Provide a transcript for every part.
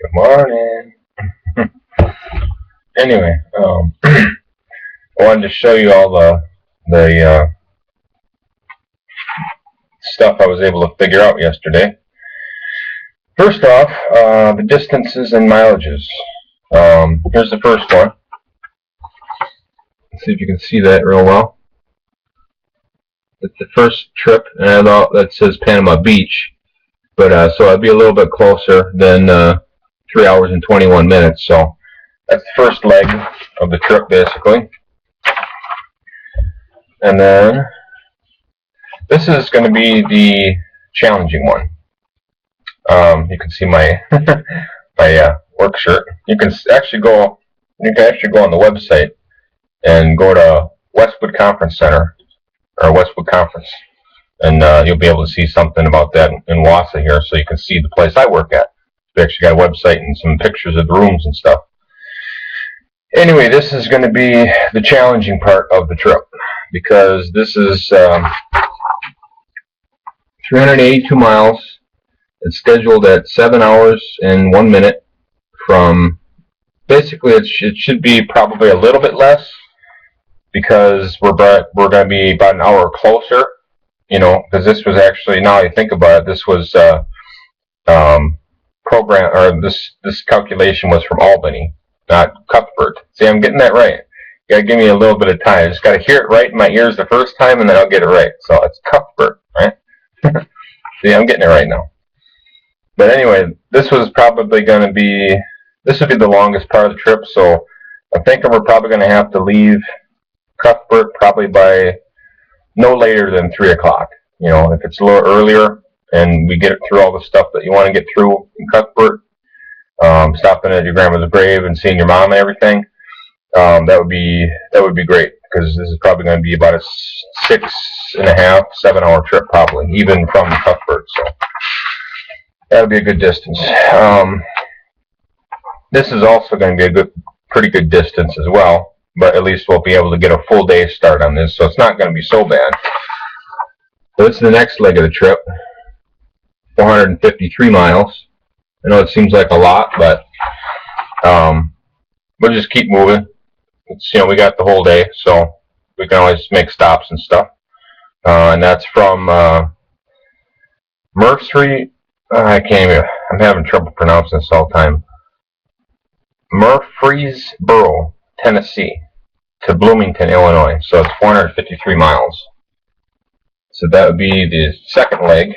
Good morning. Anyway, I wanted to show you all the stuff I was able to figure out yesterday. First off, the distances and mileages. Here's the first one. Let's see if you can see that real well. It's the first trip, and that says Panama Beach, but so I'd be a little bit closer than 3 hours and 21 minutes. So that's the first leg of the trip, basically. And then this is going to be the challenging one. You can see my my work shirt. You can actually go on the website and go to Westwood Conference Center or Westwood Conference, and you'll be able to see something about that in Wausau here, so you can see the place I work at. We actually got a website and some pictures of the rooms and stuff. Anyway, this is going to be the challenging part of the trip, because this is 382 miles. It's scheduled at 7 hours and 1 minute from, basically it should be probably a little bit less, because we're going to be about an hour closer, you know, because this was actually, now I think about it, this was program, or this calculation was from Albany, not Cuthbert. See, I'm getting that right. You gotta give me a little bit of time. I just gotta hear it right in my ears the first time, and then I'll get it right. So it's Cuthbert, right? See, I'm getting it right now. But anyway, this was probably going to be, this would be the longest part of the trip, so I'm thinking we're probably going to have to leave Cuthbert probably by no later than 3 o'clock. You know, if it's a little earlier and we get through all the stuff that you want to get through in Cuthbert, stopping at your grandmother's grave and seeing your mom and everything, that would be great, because this is probably going to be about a 6.5, 7 hour trip probably, even from Cuthbert. So that would be a good distance. This is also going to be a pretty good distance as well, but at least we'll be able to get a full day start on this, so it's not going to be so bad. So this is the next leg of the trip, 453 miles. I know it seems like a lot, but we'll just keep moving. It's, you know, we got the whole day, so we can always make stops and stuff. And that's from Murfree. I can't even. I'm having trouble pronouncing this all the time. Murfreesboro, Tennessee, to Bloomington, Illinois. So it's 453 miles. So that would be the second leg.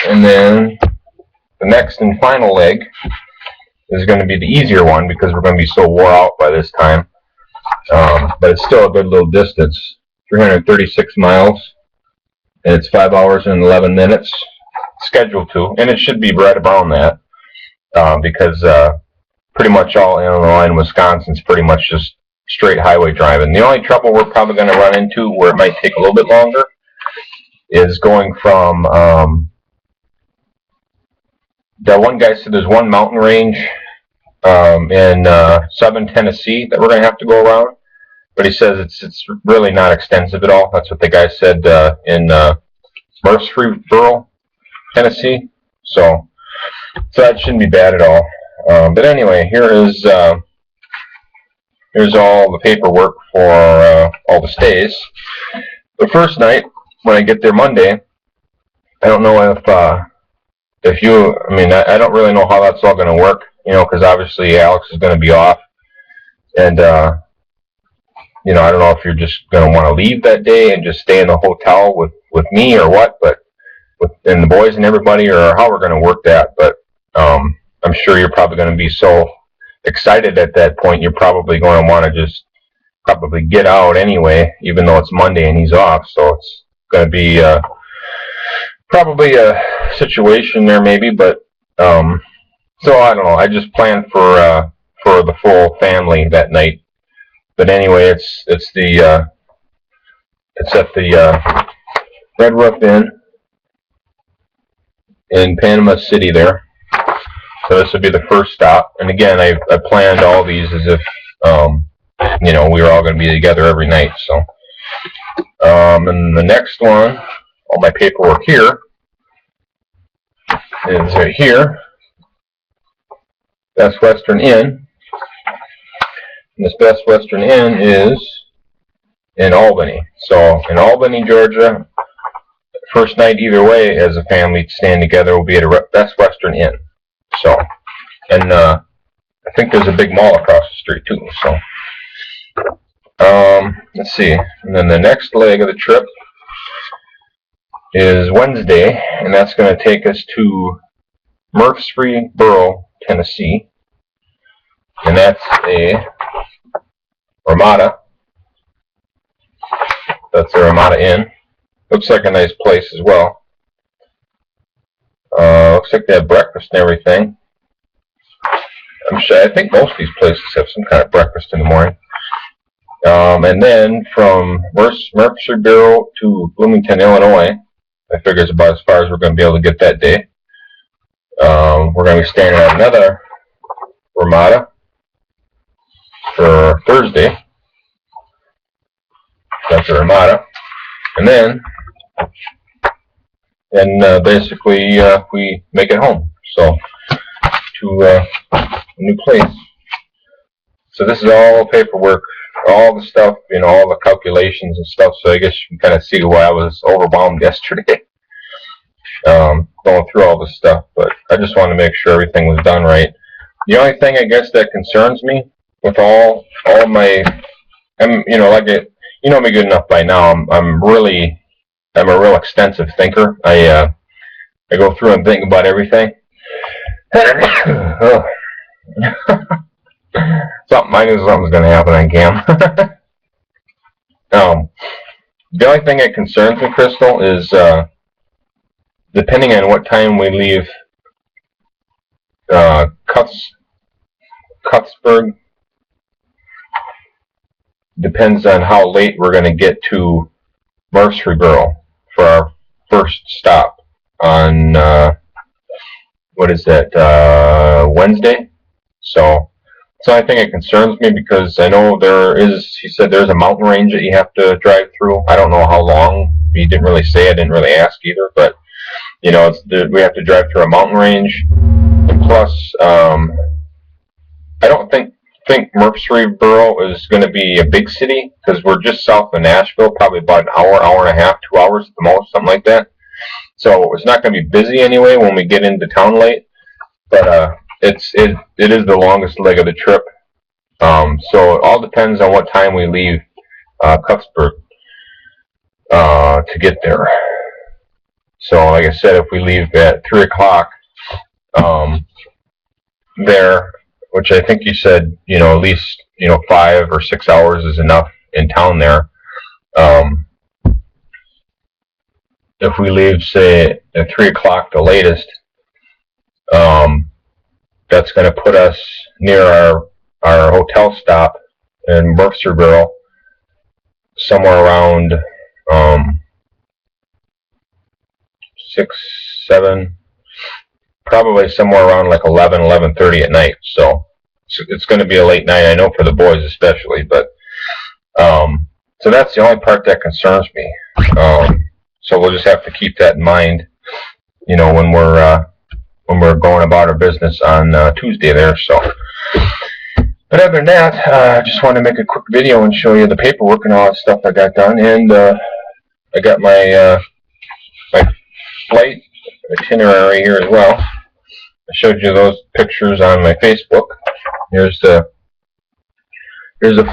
And then the next and final leg is going to be the easier one, because we're going to be so wore out by this time. But it's still a good little distance. 336 miles. And it's 5 hours and 11 minutes scheduled to. And it should be right around that. Because pretty much all Illinois and Wisconsin is pretty much just straight highway driving. The only trouble we're probably going to run into, where it might take a little bit longer, is going from, the one guy said there's one mountain range in southern Tennessee that we're going to have to go around. But he says it's really not extensive at all. That's what the guy said in Murfreesboro, Tennessee. So that shouldn't be bad at all. But anyway, here's all the paperwork for all the stays. The first night, when I get there Monday, I don't know if you, I mean, I don't really know how that's all going to work, you know, because obviously Alex is going to be off, and you know, I don't know if you're just going to want to leave that day and just stay in the hotel with me or what, but and the boys and everybody, or how we're going to work that. But I'm sure you're probably going to be so excited at that point, you're probably going to want to just probably get out anyway, even though it's Monday and he's off. So it's going to be probably a situation there maybe, but so I don't know. I just planned for the full family that night. But anyway, it's at the Red Roof Inn in Panama City there. So this would be the first stop. And again, I planned all these as if you know, we were all going to be together every night. So and the next one, all my paperwork here is right here. Best Western Inn. And this Best Western Inn is in Albany. So in Albany, Georgia, first night either way as a family staying together will be at a Best Western Inn. So, and I think there's a big mall across the street too. So, let's see. And then the next leg of the trip is Wednesday, and that's going to take us to Murfreesboro, Tennessee, and that's a Ramada. That's a Ramada Inn. Looks like a nice place as well. Looks like they have breakfast and everything. I'm sure. I think most of these places have some kind of breakfast in the morning. And then from Murfreesboro to Bloomington, Illinois, I figure it's about as far as we're going to be able to get that day. We're going to be staying at another Ramada for Thursday. That's a Ramada. And then basically we make it home. So to a new place. So this is all paperwork, all the stuff, you know, all the calculations and stuff. So I guess you can kind of see why I was overwhelmed yesterday, going through all this stuff. But I just wanted to make sure everything was done right. The only thing I guess that concerns me with all my, you know, like it, you know me good enough by now. I'm a real extensive thinker. I go through and think about everything. Oh. I knew something was going to happen on cam. The only thing that concerns me, Crystal, is depending on what time we leave Cuthsburg, depends on how late we're going to get to Murfreesboro for our first stop on, what is that, Wednesday? So I think it concerns me because I know he said there's a mountain range that you have to drive through. I don't know how long. He didn't really say. I didn't really ask either. But, you know, we have to drive through a mountain range. And plus, I don't think Murfreesboro is going to be a big city because we're just south of Nashville, probably about an hour, hour and a half, 2 hours at the most, something like that. So it's not going to be busy anyway when we get into town late. But it is the longest leg of the trip. So it all depends on what time we leave Cuthsburg to get there. So like I said, if we leave at 3 o'clock there, which I think you said, you know, at least, you know, 5 or 6 hours is enough in town there. If we leave, say, at 3 o'clock the latest, that's going to put us near our hotel stop in Murfreesboro, somewhere around 6, 7, probably somewhere around like 11:30 at night. So it's going to be a late night, I know, for the boys especially. But so that's the only part that concerns me. So we'll just have to keep that in mind, you know, when we're going about our business on Tuesday there. So, but other than that, I just wanted to make a quick video and show you the paperwork and all that stuff I got done. And I got my my flight itinerary here as well. I showed you those pictures on my Facebook. Here's the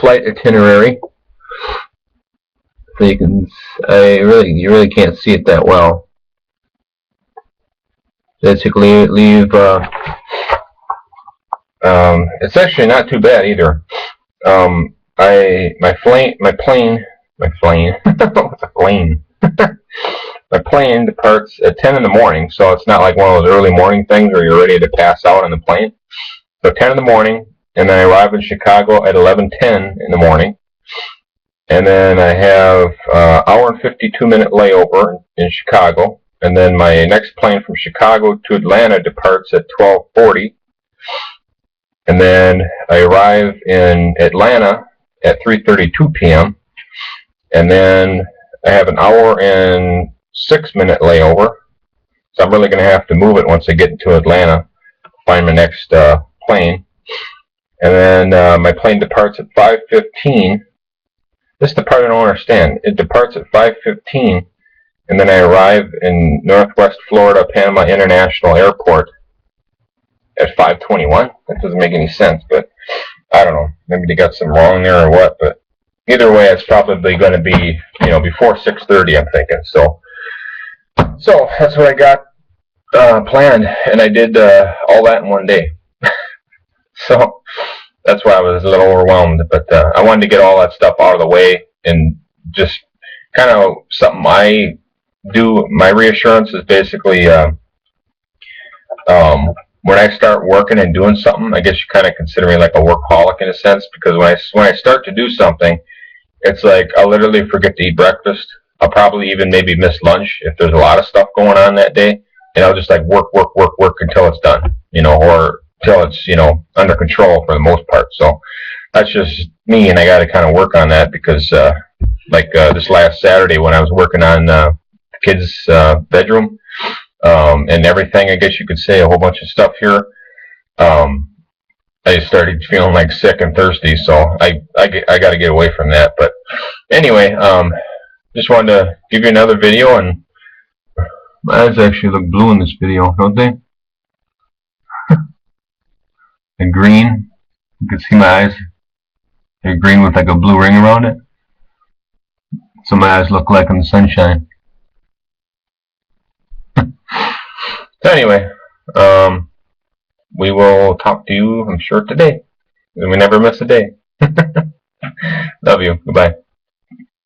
flight itinerary. So you really can't see it that well. Basically, leave. It's actually not too bad either. My plane. What's a plane? My plane departs at 10 in the morning, so it's not like one of those early morning things where you're ready to pass out on the plane. So 10 in the morning, and then I arrive in Chicago at 11:10 in the morning. And then I have hour and 52-minute layover in Chicago. And then my next plane from Chicago to Atlanta departs at 12:40. And then I arrive in Atlanta at 3:32 p.m. And then I have an hour and 6-minute layover. So I'm really going to have to move it once I get into Atlanta, find my next plane. And then my plane departs at 5:15. This is the part I don't understand. It departs at 5:15, and then I arrive in Northwest Florida Panama International Airport at 5:21. That doesn't make any sense, but I don't know. Maybe they got some wrong there or what, but either way, it's probably going to be, before 6:30, I'm thinking. So that's what I got planned, and I did all that in one day. So that's why I was a little overwhelmed, but I wanted to get all that stuff out of the way and just kind of something I do. My reassurance is basically when I start working and doing something, I guess you kind of consider me like a workaholic in a sense, because when I start to do something, it's like I'll literally forget to eat breakfast. I'll probably even maybe miss lunch if there's a lot of stuff going on that day, and I'll just like work until it's done, or till it's under control for the most part. So that's just me, and I got to kind of work on that because this last Saturday when I was working on the kids' bedroom and everything, I guess you could say a whole bunch of stuff here. I started feeling like sick and thirsty, so I got to get away from that. But anyway, just wanted to give you another video, and my eyes actually look blue in this video, don't they? And green. You can see my eyes. They're green with like a blue ring around it. So my eyes look like in the sunshine. So anyway, we will talk to you, I'm sure, today. We never miss a day. Love you. Goodbye.